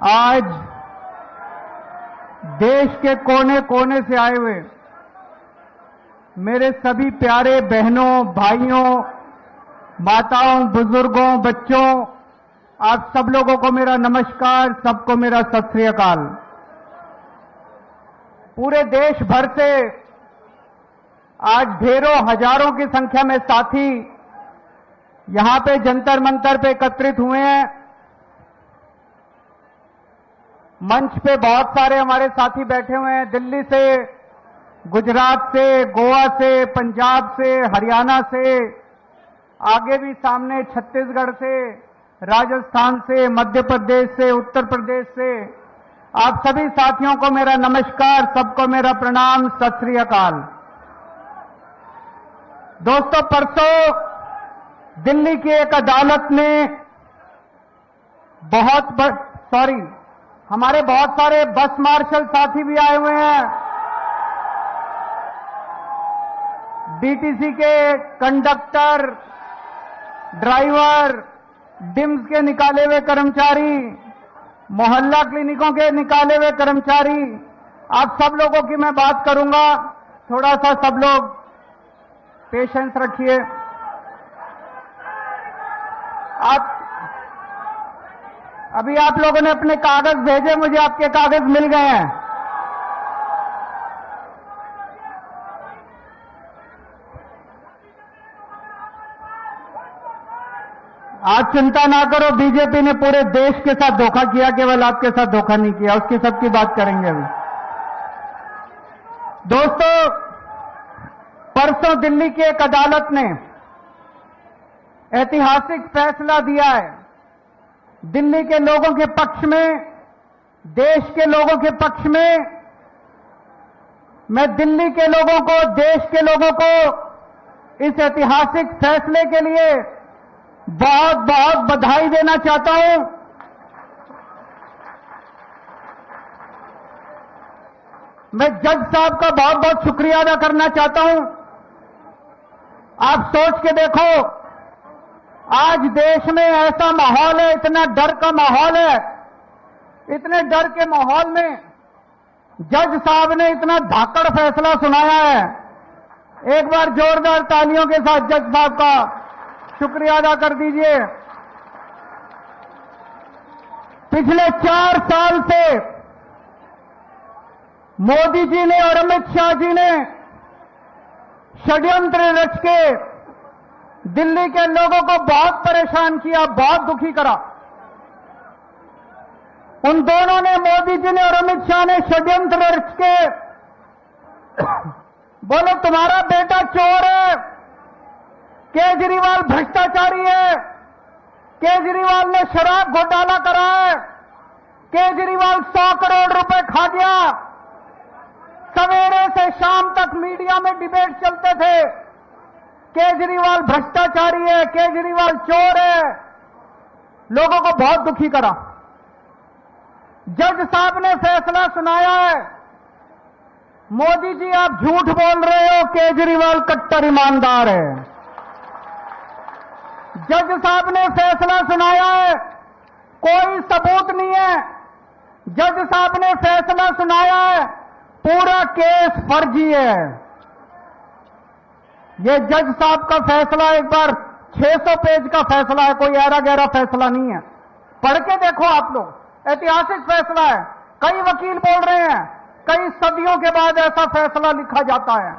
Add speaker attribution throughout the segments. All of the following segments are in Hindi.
Speaker 1: आज देश के कोने कोने से आए हुए मेरे सभी प्यारे बहनों, भाइयों, माताओं, बुजुर्गों, बच्चों, आप सब लोगों को मेरा नमस्कार, सबको मेरा सत श्री अकाल। पूरे देश भर से आज ढेरों हजारों की संख्या में साथी यहां पे जंतर मंतर पे एकत्रित हुए हैं। मंच पे बहुत सारे हमारे साथी बैठे हुए हैं, दिल्ली से, गुजरात से, गोवा से, पंजाब से, हरियाणा से, आगे भी सामने छत्तीसगढ़ से, राजस्थान से, मध्य प्रदेश से, उत्तर प्रदेश से। आप सभी साथियों को मेरा नमस्कार, सबको मेरा प्रणाम, सत श्री अकाल। दोस्तों, परसों दिल्ली की एक अदालत ने हमारे बहुत सारे बस मार्शल साथी भी आए हुए हैं, डीटीसी के कंडक्टर, ड्राइवर, डिम्स के निकाले हुए कर्मचारी, मोहल्ला क्लिनिकों के निकाले हुए कर्मचारी, आप सब लोगों की मैं बात करूंगा। थोड़ा सा सब लोग पेशेंस रखिए। अभी आप लोगों ने अपने कागज भेजे, मुझे आपके कागज मिल गए हैं। आज चिंता ना करो, बीजेपी ने पूरे देश के साथ धोखा किया, केवल आपके साथ धोखा नहीं किया। उसकी सबकी बात करेंगे अभी। दोस्तों, परसों दिल्ली की एक अदालत ने ऐतिहासिक फैसला दिया है। दिल्ली के लोगों के पक्ष में, देश के लोगों के पक्ष में। मैं दिल्ली के लोगों को, देश के लोगों को इस ऐतिहासिक फैसले के लिए बहुत बहुत बधाई देना चाहता हूं। मैं जज साहब का बहुत बहुत शुक्रिया अदा करना चाहता हूं। आप सोच के देखो, आज देश में ऐसा माहौल है, इतना डर का माहौल है, इतने डर के माहौल में जज साहब ने इतना धाकड़ फैसला सुनाया है। एक बार जोरदार तालियों के साथ जज साहब का शुक्रिया अदा कर दीजिए। पिछले 4 साल से मोदी जी ने और अमित शाह जी ने षड्यंत्र रच के दिल्ली के लोगों को बहुत परेशान किया, बहुत दुखी करा। उन दोनों ने, मोदी जी ने और अमित शाह ने षड्यंत्र रच के बोले तुम्हारा बेटा चोर है, केजरीवाल भ्रष्टाचारी है, केजरीवाल ने शराब घोटाला करा है, केजरीवाल 100 करोड़ रुपए खा गया। सवेरे से शाम तक मीडिया में डिबेट चलते थे, केजरीवाल भ्रष्टाचारी है, केजरीवाल चोर है। लोगों को बहुत दुखी करा। जज साहब ने फैसला सुनाया है, मोदी जी आप झूठ बोल रहे हो, केजरीवाल कट्टर ईमानदार है। जज साहब ने फैसला सुनाया है, कोई सबूत नहीं है। जज साहब ने फैसला सुनाया है, पूरा केस फर्जी है। ये जज साहब का फैसला एक बार 600 पेज का फैसला है, कोई ऐरा गहरा फैसला नहीं है। पढ़ के देखो आप लोग, ऐतिहासिक फैसला है। कई वकील बोल रहे हैं कई सदियों के बाद ऐसा फैसला लिखा जाता है।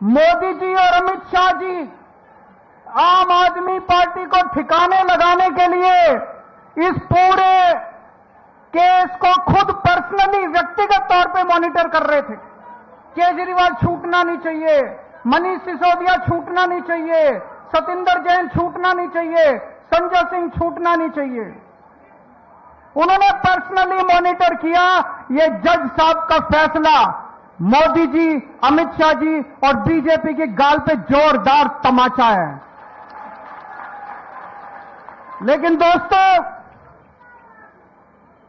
Speaker 1: मोदी जी और अमित शाह जी आम आदमी पार्टी को ठिकाने लगाने के लिए इस पूरे केस को खुद पर्सनली, व्यक्तिगत तौर पे मॉनिटर कर रहे थे। केजरीवाल छूटना नहीं चाहिए, मनीष सिसोदिया छूटना नहीं चाहिए, सतिंदर जैन छूटना नहीं चाहिए, संजय सिंह छूटना नहीं चाहिए। उन्होंने पर्सनली मॉनिटर किया। ये जज साहब का फैसला मोदी जी, अमित शाह जी और बीजेपी की गाल पे जोरदार तमाचा है। लेकिन दोस्तों,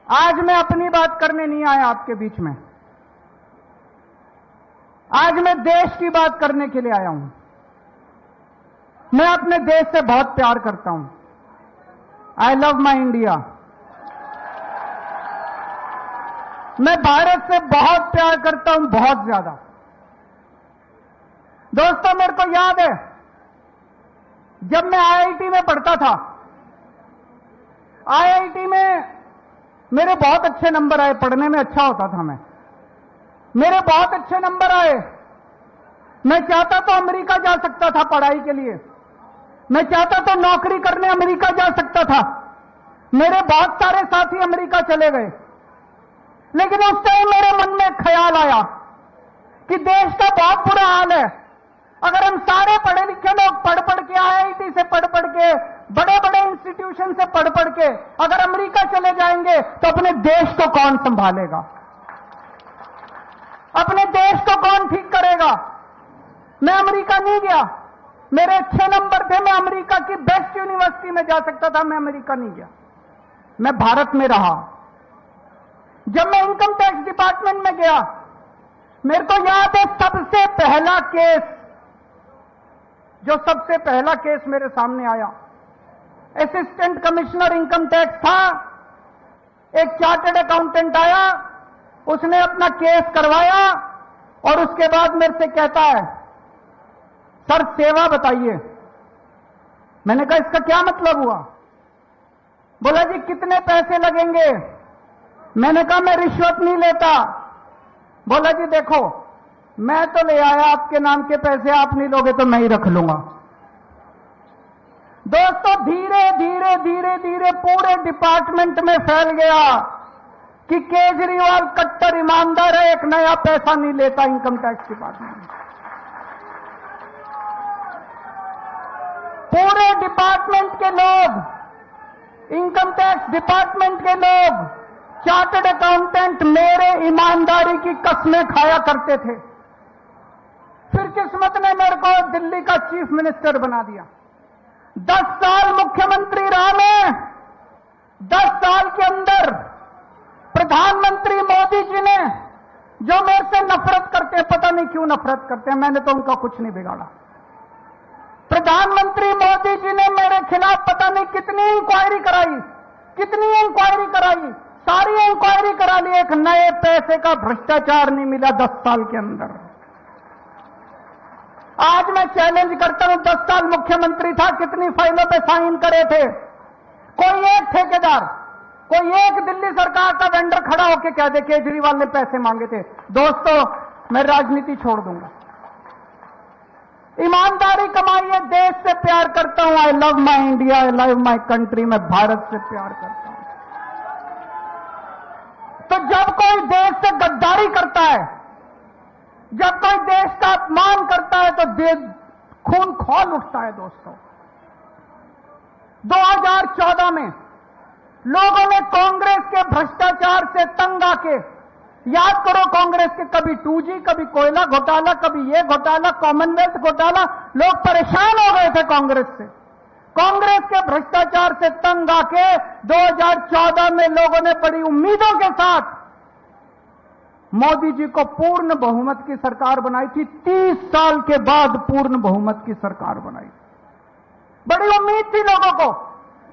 Speaker 1: आज मैं अपनी बात करने नहीं आया आपके बीच में। आज मैं देश की बात करने के लिए आया हूं। मैं अपने देश से बहुत प्यार करता हूं। I love my India. मैं भारत से बहुत प्यार करता हूं, बहुत ज्यादा। दोस्तों, मेरे को याद है जब मैं आईआईटी में पढ़ता था, आईआईटी में मेरे बहुत अच्छे नंबर आए, पढ़ने में अच्छा होता था मैं, मेरे बहुत अच्छे नंबर आए। मैं चाहता तो अमेरिका जा सकता था पढ़ाई के लिए, मैं चाहता तो नौकरी करने अमेरिका जा सकता था। मेरे बहुत सारे साथी अमेरिका चले गए, लेकिन उस टाइम मेरे मन में ख्याल आया कि देश का बहुत बुरा हाल है। अगर हम सारे पढ़े लिखे लोग पढ़ पढ़ के, आईआईटी से पढ़ पढ़ के, बड़े बड़े इंस्टीट्यूशन से पढ़ पढ़ के अगर अमेरिका चले जाएंगे तो अपने देश को कौन संभालेगा, अपने देश को कौन ठीक करेगा। मैं अमेरिका नहीं गया, मेरे अच्छे नंबर थे, मैं अमेरिका की बेस्ट यूनिवर्सिटी में जा सकता था, मैं अमेरिका नहीं गया, मैं भारत में रहा। जब मैं इनकम टैक्स डिपार्टमेंट में गया, मेरे को याद है सबसे पहला केस, जो सबसे पहला केस मेरे सामने आया, असिस्टेंट कमिश्नर इनकम टैक्स था, एक चार्टर्ड अकाउंटेंट आया, उसने अपना केस करवाया और उसके बाद मेरे से कहता है, सर सेवा बताइए। मैंने कहा इसका क्या मतलब हुआ? बोला जी कितने पैसे लगेंगे? मैंने कहा मैं रिश्वत नहीं लेता। बोला जी देखो, मैं तो ले आया आपके नाम के पैसे, आप नहीं लोगे तो मैं ही रख लूंगा। दोस्तों, धीरे धीरे धीरे धीरे पूरे डिपार्टमेंट में फैल गया कि केजरीवाल कट्टर ईमानदार है, एक नया पैसा नहीं लेता इनकम टैक्स डिपार्टमेंट। पूरे डिपार्टमेंट के लोग, इनकम टैक्स डिपार्टमेंट के लोग, चार्टर्ड अकाउंटेंट मेरे ईमानदारी की कसमें खाया करते थे। फिर किस्मत ने मेरे को दिल्ली का चीफ मिनिस्टर बना दिया। 10 साल मुख्यमंत्री रहा मैं। 10 साल के अंदर प्रधानमंत्री मोदी जी ने, जो मेरे से नफरत करते हैं, पता नहीं क्यों नफरत करते हैं, मैंने तो उनका कुछ नहीं बिगाड़ा, प्रधानमंत्री मोदी जी ने मेरे खिलाफ पता नहीं कितनी इंक्वायरी कराई, कितनी इंक्वायरी कराई, सारी इंक्वायरी करा ली, एक नए पैसे का भ्रष्टाचार नहीं मिला 10 साल के अंदर। आज मैं चैलेंज करता हूं, 10 साल मुख्यमंत्री था, कितनी फाइलों पे साइन करे थे? कोई एक ठेकेदार, कोई एक दिल्ली सरकार का वेंडर खड़ा होकर कह दे केजरीवाल ने पैसे मांगे थे। दोस्तों, मैं राजनीति छोड़ दूंगा, ईमानदारी कमाई है, देश से प्यार करता हूं। I love my India, I love my country, मैं भारत से प्यार करता हूं। तो जब कोई देश से गद्दारी करता है, जब कोई देश का अपमान करता है, तो खून खौल उठता है। दोस्तों, 2014 में लोगों ने कांग्रेस के भ्रष्टाचार से तंग आके, याद करो कांग्रेस के कभी 2G, कभी कोयला घोटाला, कभी ये घोटाला, कॉमनवेल्थ घोटाला, लोग परेशान हो गए थे कांग्रेस से। कांग्रेस के भ्रष्टाचार से तंग आके 2014 में लोगों ने बड़ी उम्मीदों के साथ मोदी जी को पूर्ण बहुमत की सरकार बनाई थी। 30 साल के बाद पूर्ण बहुमत की सरकार बनाई। बड़ी उम्मीद थी लोगों को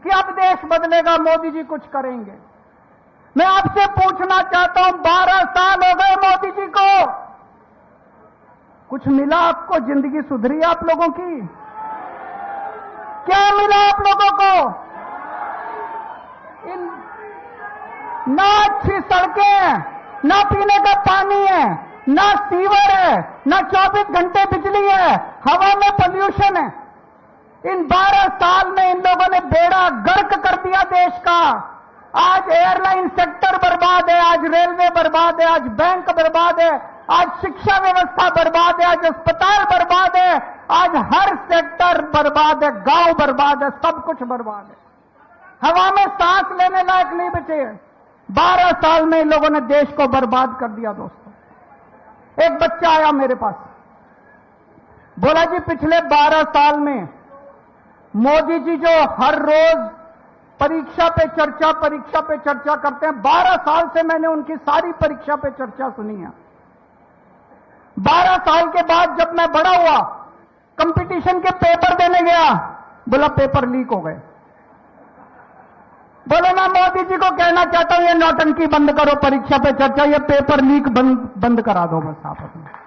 Speaker 1: कि अब देश बदलेगा, मोदी जी कुछ करेंगे। मैं आपसे पूछना चाहता हूं, 12 साल हो गए मोदी जी को, कुछ मिला आपको? जिंदगी सुधरी आप लोगों की? क्या मिला आप लोगों को? ना अच्छी सड़कें, ना पीने का पानी है, ना सीवर है, ना 24 घंटे बिजली है, हवा में पोल्यूशन है। इन 12 साल में इन लोगों ने बेड़ा गर्क कर दिया देश का। आज एयरलाइन सेक्टर बर्बाद है, आज रेलवे बर्बाद है, आज बैंक बर्बाद है, आज शिक्षा व्यवस्था बर्बाद है, आज अस्पताल बर्बाद है, आज हर सेक्टर बर्बाद है, गांव बर्बाद है, सब कुछ बर्बाद है। हवा में सांस लेने लायक नहीं बचे। 12 साल में इन लोगों ने देश को बर्बाद कर दिया। दोस्तों, एक बच्चा आया मेरे पास, बोला जी पिछले 12 साल में मोदी जी जो हर रोज परीक्षा पे चर्चा करते हैं, 12 साल से मैंने उनकी सारी परीक्षा पे चर्चा सुनी है। 12 साल के बाद जब मैं बड़ा हुआ, कंपटीशन के पेपर देने गया, बोला पेपर लीक हो गए। बोले मैं मोदी जी को कहना चाहता हूं ये नौटंकी बंद करो, परीक्षा पे चर्चा, ये पेपर लीक बंद करा दो बस आप अपने।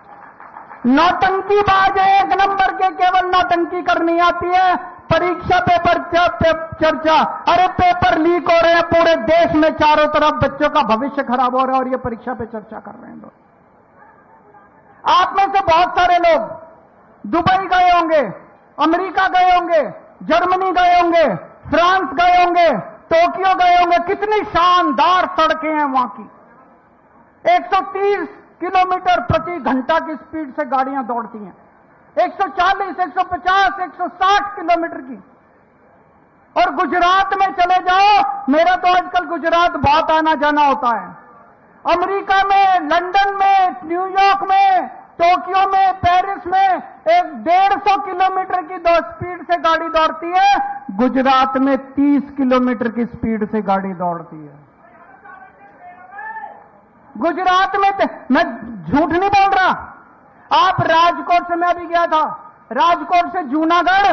Speaker 1: नौटंकीबाज है एक नंबर के, केवल नौटंकी करनी आती है, परीक्षा पेपर चर्चा। अरे पेपर लीक हो रहे हैं पूरे देश में, चारों तरफ बच्चों का भविष्य खराब हो रहा है और ये परीक्षा पे चर्चा कर रहे हैं लोग। आप में से बहुत सारे लोग दुबई गए होंगे, अमेरिका गए होंगे, जर्मनी गए होंगे, फ्रांस गए होंगे, टोक्यो गए होंगे। कितनी शानदार सड़कें हैं वहां की। 130 किलोमीटर प्रति घंटा की स्पीड से गाड़ियां दौड़ती हैं, 140, 150, 160 किलोमीटर की। और गुजरात में चले जाओ, मेरा तो आजकल गुजरात बहुत आना जाना होता है। अमेरिका में, लंदन में, न्यूयॉर्क में, टोक्यो में, पेरिस में 150 किलोमीटर की स्पीड से गाड़ी दौड़ती है। गुजरात में 30 किलोमीटर की स्पीड से गाड़ी दौड़ती है। गुजरात में मैं झूठ नहीं बोल रहा। आप राजकोट से, मैं अभी गया था, राजकोट से जूनागढ़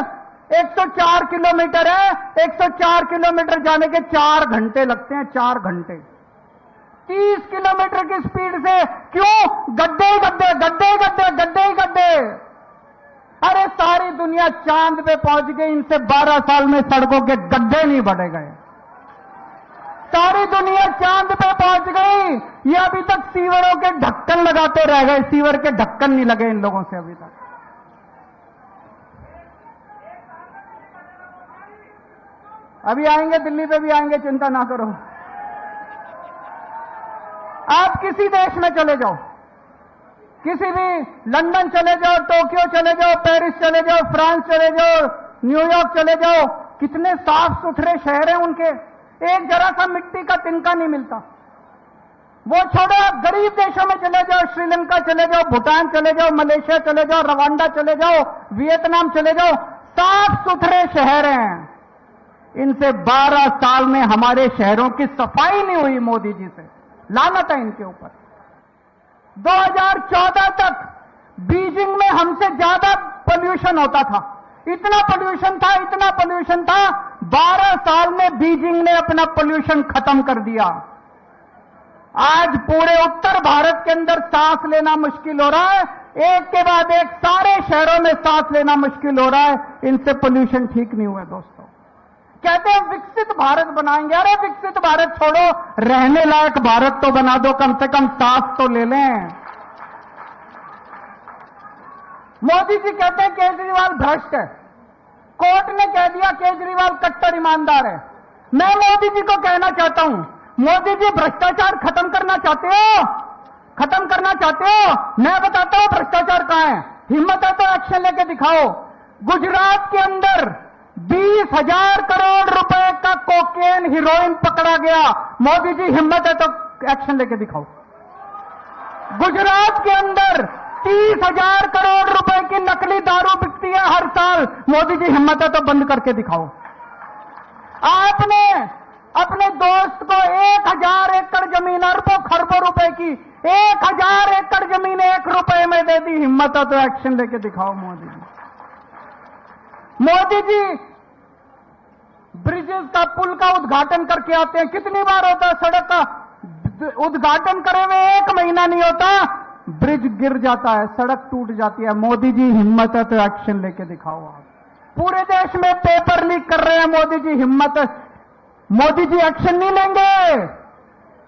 Speaker 1: 104 किलोमीटर है। 104 किलोमीटर जाने के 4 घंटे लगते हैं, 4 घंटे। 30 किलोमीटर की स्पीड से, क्यों? गड्ढे ही गड्ढे, गड्ढे ही गड्ढे, गड्ढे ही गड्ढे। अरे सारी दुनिया चांद पे पहुंच गई, इनसे 12 साल में सड़कों के गड्ढे नहीं बढ़े गए। सारी दुनिया चांद पे पहुंच गई, ये अभी तक सीवरों के ढक्कन लगाते रह गए। सीवर के ढक्कन नहीं लगे इन लोगों से अभी तक। अभी आएंगे, दिल्ली पे भी आएंगे, चिंता ना करो। आप किसी देश में चले जाओ, किसी भी, लंदन चले जाओ, टोक्यो चले जाओ, पेरिस चले जाओ, फ्रांस चले जाओ, न्यूयॉर्क चले जाओ, कितने साफ सुथरे शहर हैं उनके। एक जरा सा मिट्टी का तिनका नहीं मिलता। वो छोड़ो, आप गरीब देशों में चले जाओ, श्रीलंका चले जाओ, भूटान चले जाओ, मलेशिया चले जाओ, रवांडा चले जाओ, वियतनाम चले जाओ, साफ सुथरे शहर हैं। इनसे 12 साल में हमारे शहरों की सफाई नहीं हुई मोदी जी से। लानत है इनके ऊपर। 2014 तक बीजिंग में हमसे ज्यादा पोल्यूशन होता था। इतना पोल्यूशन था, इतना पोल्यूशन था, 12 साल में बीजिंग ने अपना पोल्यूशन खत्म कर दिया। आज पूरे उत्तर भारत के अंदर सांस लेना मुश्किल हो रहा है। एक के बाद एक सारे शहरों में सांस लेना मुश्किल हो रहा है। इनसे पोल्यूशन ठीक नहीं हुआ दोस्तों। कहते हैं विकसित भारत बनाएंगे। अरे विकसित भारत छोड़ो, रहने लायक भारत तो बना दो, कम से कम सांस तो ले लें। मोदी जी कहते हैं केजरीवाल भ्रष्ट है। कोर्ट ने कह दिया केजरीवाल कट्टर ईमानदार है। मैं मोदी जी को कहना चाहता हूं, मोदी जी भ्रष्टाचार खत्म करना चाहते हो? खत्म करना चाहते हो? मैं बताता हूं भ्रष्टाचार कहां है। हिम्मत है तो एक्शन लेके दिखाओ। गुजरात के अंदर 20,000 करोड़ रुपए का कोकेन, हीरोइन पकड़ा गया। मोदी जी हिम्मत है तो एक्शन लेके दिखाओ। गुजरात के अंदर 30,000 करोड़ रुपए की नकली दारू बिकती है हर साल। मोदी जी हिम्मत है तो बंद करके दिखाओ। आपने अपने दोस्त को 1,000 एकड़ जमीन, अरबों खरबों रुपए की 1,000 एकड़ जमीन 1 रुपए में दे दी। हिम्मत है तो एक्शन लेके दिखाओ मोदी जी। मोदी जी ब्रिजेस का, पुल का उद्घाटन करके आते हैं। कितनी बार होता है सड़क का उद्घाटन करे हुए 1 महीना नहीं होता, ब्रिज गिर जाता है, सड़क टूट जाती है। मोदी जी हिम्मत है तो एक्शन लेके दिखाओ। आप पूरे देश में पेपर लीक कर रहे हैं, मोदी जी हिम्मत है। मोदी जी एक्शन नहीं लेंगे,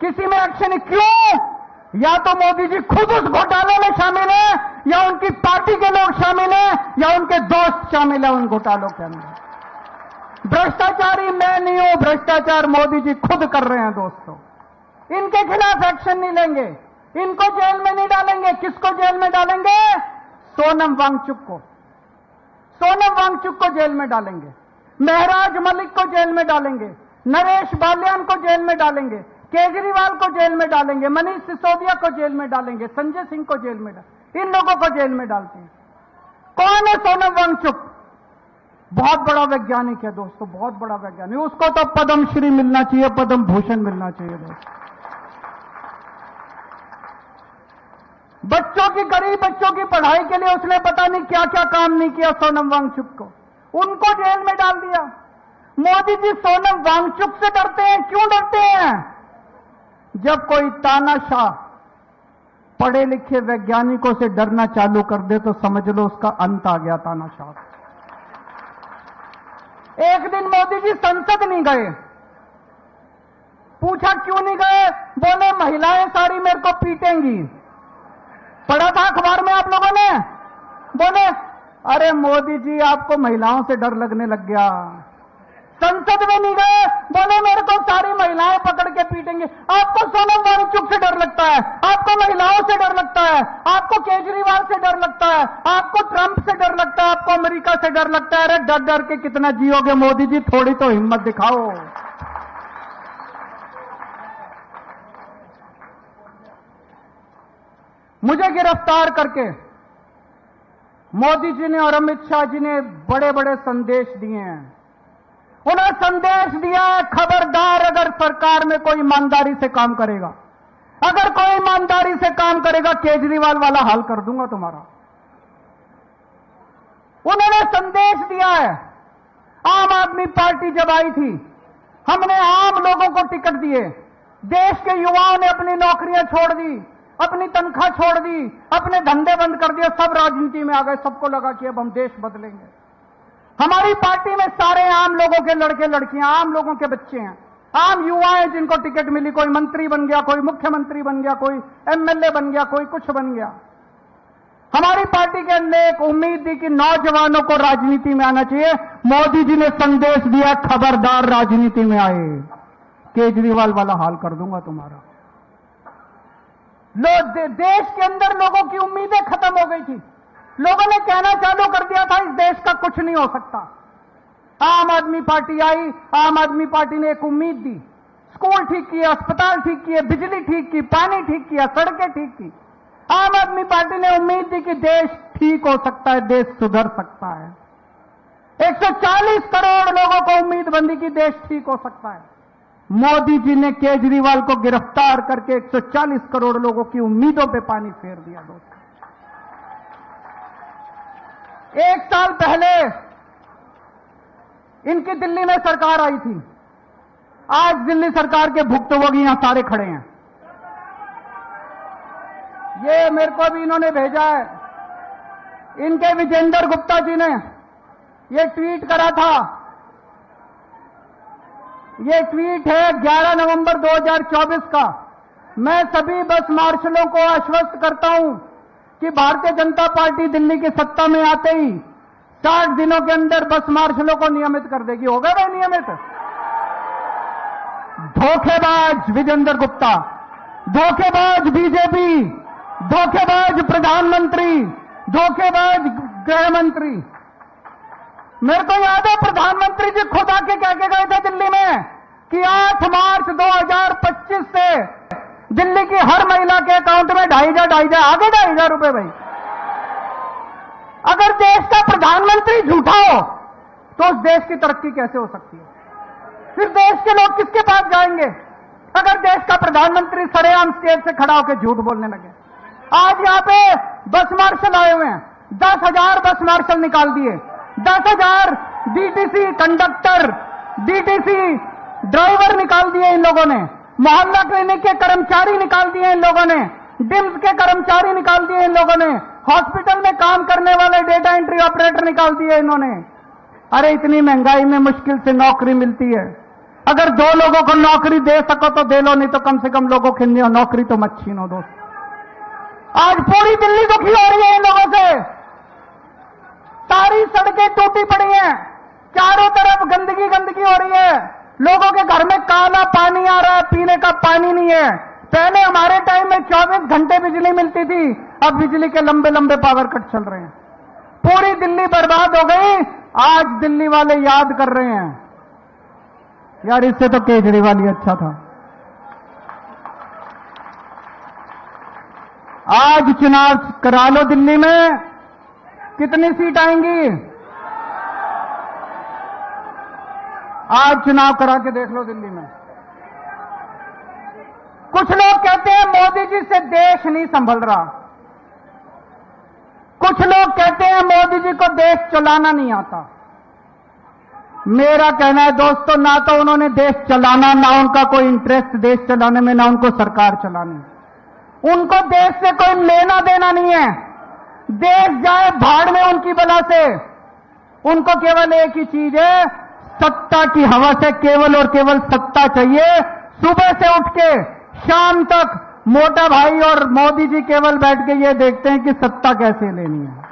Speaker 1: किसी में एक्शन नहीं। क्यों? या तो मोदी जी खुद उस घोटाले में शामिल है, या उनकी पार्टी के लोग शामिल हैं, या उनके दोस्त शामिल है उन घोटालों के अंदर। भ्रष्टाचारी मैं नहीं हूं, भ्रष्टाचार मोदी जी खुद कर रहे हैं दोस्तों। इनके खिलाफ एक्शन नहीं लेंगे, इनको जेल में नहीं डालेंगे। किसको जेल में डालेंगे? सोनम वांगचुक को। सोनम वांगचुक को जेल में डालेंगे, महराज मलिक को जेल में डालेंगे, नरेश बाल्यान को जेल में डालेंगे, केजरीवाल को जेल में डालेंगे, मनीष सिसोदिया को जेल में डालेंगे, संजय सिंह को जेल में डालेंगे। इन लोगों को जेल में डालते हैं। कौन है सोनम वांगचुक? बहुत बड़ा वैज्ञानिक है दोस्तों, बहुत बड़ा वैज्ञानिक। उसको तो पद्मश्री मिलना चाहिए, पद्म भूषण मिलना चाहिए दोस्तों। बच्चों की, गरीब बच्चों की पढ़ाई के लिए उसने पता नहीं क्या क्या काम नहीं किया सोनम वांगचुक को, उनको जेल में डाल दिया। मोदी जी सोनम वांगचुक से डरते हैं। क्यों डरते हैं? जब कोई तानाशाह पढ़े लिखे वैज्ञानिकों से डरना चालू कर दे तो समझ लो उसका अंत आ गया तानाशाह। एक दिन मोदी जी संसद नहीं गए। पूछा क्यों नहीं गए? बोले महिलाएं सारी मेरे को पीटेंगी। पढ़ा था अखबार में आप लोगों ने? बोले अरे मोदी जी आपको महिलाओं से डर लगने लग गया। संसद में नहीं गए, बोले मेरे को सारी महिलाएं पकड़ के पीटेंगी। आपको सोनम वांगचुक से डर लगता है, आपको महिलाओं से डर लगता है, आपको केजरीवाल से डर लगता है, आपको ट्रंप से डर लगता है, आपको अमेरिका से डर लगता है। अरे डर डर के कितना जियोगे मोदी जी, थोड़ी तो हिम्मत दिखाओ। मुझे गिरफ्तार करके मोदी जी ने और अमित शाह जी ने बड़े बड़े संदेश दिए हैं। उन्हें संदेश दिया है, खबरदार अगर सरकार में कोई ईमानदारी से काम करेगा, अगर कोई ईमानदारी से काम करेगा केजरीवाल वाला हाल कर दूंगा तुम्हारा। उन्होंने संदेश दिया है। आम आदमी पार्टी जब आई थी, हमने आम लोगों को टिकट दिए। देश के युवाओं ने अपनी नौकरियां छोड़ दी, अपनी तनख्वाह छोड़ दी, अपने धंधे बंद कर दिए, सब राजनीति में आ गए। सबको लगा कि अब हम देश बदलेंगे। हमारी पार्टी में सारे आम लोगों के लड़के लड़कियां, आम लोगों के बच्चे हैं, आम युवा हैं जिनको टिकट मिली। कोई मंत्री बन गया, कोई मुख्यमंत्री बन गया, कोई एमएलए बन गया, कोई कुछ बन गया। हमारी पार्टी के अंदर एक उम्मीद थी कि नौजवानों को राजनीति में आना चाहिए। मोदी जी ने संदेश दिया, खबरदार राजनीति में आए, केजरीवाल वाला हाल कर दूंगा तुम्हारा। देश के अंदर लोगों की उम्मीदें खत्म हो गई थी। लोगों ने कहना चालू कर दिया था इस देश का कुछ नहीं हो सकता। आम आदमी पार्टी आई, आम आदमी पार्टी ने एक उम्मीद दी। स्कूल ठीक किए, अस्पताल ठीक किए, बिजली ठीक की, पानी ठीक किया, सड़कें ठीक की। आम आदमी पार्टी ने उम्मीद दी कि देश ठीक हो सकता है, देश सुधर सकता है। 140 करोड़ लोगों को उम्मीद बंधी कि देश ठीक हो सकता है। मोदी जी ने केजरीवाल को गिरफ्तार करके 140 करोड़ लोगों की उम्मीदों पे पानी फेर दिया। दोस्तों, एक साल पहले इनकी दिल्ली में सरकार आई थी। आज दिल्ली सरकार के भुक्तभोगी यहां सारे खड़े हैं। ये मेरे को भी इन्होंने भेजा है, इनके विजेंद्र गुप्ता जी ने ये ट्वीट करा था। ये ट्वीट है 11 नवंबर 2024 का। मैं सभी बस मार्शलों को आश्वस्त करता हूं कि भारतीय जनता पार्टी दिल्ली की सत्ता में आते ही 60 दिनों के अंदर बस मार्शलों को नियमित कर देगी। हो गए भाई नियमित? धोखेबाज विजेंद्र गुप्ता, धोखेबाज बीजेपी, धोखेबाज प्रधानमंत्री, धोखेबाज गृह मंत्री। मेरे को याद है प्रधानमंत्री जी खुद आके कह के गए थे दिल्ली में कि 8 मार्च 2025 से दिल्ली की हर महिला के अकाउंट में 2,500 आगे 2,500 रुपए। भाई अगर देश का प्रधानमंत्री झूठा हो तो उस देश की तरक्की कैसे हो सकती है? फिर देश के लोग किसके पास जाएंगे अगर देश का प्रधानमंत्री सरेआम स्टेज से खड़ा होकर झूठ बोलने लगे? आज यहां पे बस मार्शल आए हुए हैं, 10,000 बस मार्शल निकाल दिए, 10,000 डीटीसी कंडक्टर, डीटीसी ड्राइवर निकाल दिए इन लोगों ने, मोहल्ला क्लिनिक के कर्मचारी निकाल दिए इन लोगों ने, डिम्स के कर्मचारी निकाल दिए इन लोगों ने, हॉस्पिटल में काम करने वाले डेटा एंट्री ऑपरेटर निकाल दिए इन्होंने। अरे इतनी महंगाई में मुश्किल से नौकरी मिलती है। अगर 2 लोगों को नौकरी दे सको तो दे लो, नहीं तो कम से कम लोगों की नौकरी तो मत छीनो। दोस्त आज पूरी दिल्ली दुखी हो रही है इन लोगों से। सारी सड़कें टूटी पड़ी हैं, चारों तरफ गंदगी गंदगी हो रही है, लोगों के घर में काला पानी आ रहा है, पीने का पानी नहीं है। पहले हमारे टाइम में 24 घंटे बिजली मिलती थी, अब बिजली के लंबे लंबे पावर कट चल रहे हैं। पूरी दिल्ली बर्बाद हो गई। आज दिल्ली वाले याद कर रहे हैं यार इससे तो केजरीवाल ही अच्छा था। आज चुनाव करा लो दिल्ली में, कितनी सीट आएंगी? आज चुनाव करा के देख लो दिल्ली में। कुछ लोग कहते हैं मोदी जी से देश नहीं संभल रहा, कुछ लोग कहते हैं मोदी जी को देश चलाना नहीं आता। मेरा कहना है दोस्तों, ना तो उन्होंने देश चलाना, ना उनका कोई इंटरेस्ट देश चलाने में, ना उनको सरकार चलानी। उनको देश से कोई लेना देना नहीं है। देश जाए भाड़ में उनकी बला से। उनको केवल एक ही चीज है, सत्ता की हवा से केवल और केवल सत्ता चाहिए। सुबह से उठ के शाम तक मोटा भाई और मोदी जी केवल बैठ के ये देखते हैं कि सत्ता कैसे लेनी है।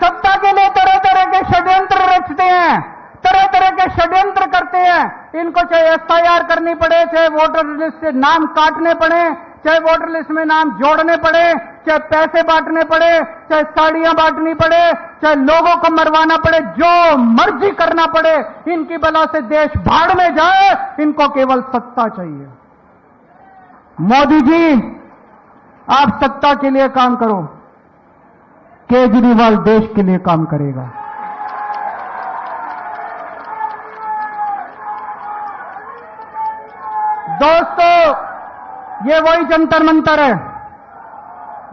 Speaker 1: सत्ता के लिए तरह तरह के षड्यंत्र रचते हैं, तरह तरह के षड्यंत्र करते हैं। इनको चाहे एफआईआर करनी पड़े, चाहे वोटर लिस्ट से नाम काटने पड़े, चाहे वोटर लिस्ट में नाम जोड़ने पड़े, चाहे पैसे बांटने पड़े, चाहे साड़ियां बांटनी पड़े, चाहे लोगों को मरवाना पड़े, जो मर्जी करना पड़े, इनकी बला से देश भाड़ में जाए। इनको केवल सत्ता चाहिए। मोदी जी, आप सत्ता के लिए काम करो, केजरीवाल देश के लिए काम करेगा। दोस्तों, ये वही जंतर मंतर है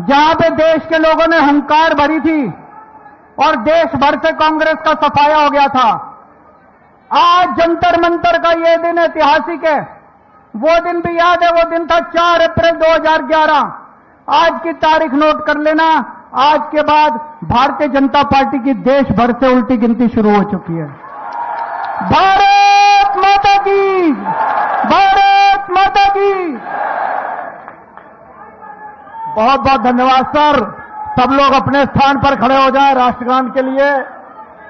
Speaker 1: जहां पे देश के लोगों ने हंकार भरी थी और देश भर से कांग्रेस का सफाया हो गया था। आज जंतर मंतर का ये दिन ऐतिहासिक है। वो दिन भी याद है, वो दिन था 4 अप्रैल 2011। आज की तारीख नोट कर लेना। आज के बाद भारतीय जनता पार्टी की देश भर से उल्टी गिनती शुरू हो चुकी है। भारत माता की, भारत माता की। बहुत बहुत धन्यवाद सर। सब लोग अपने स्थान पर खड़े हो जाएं राष्ट्रगान के लिए।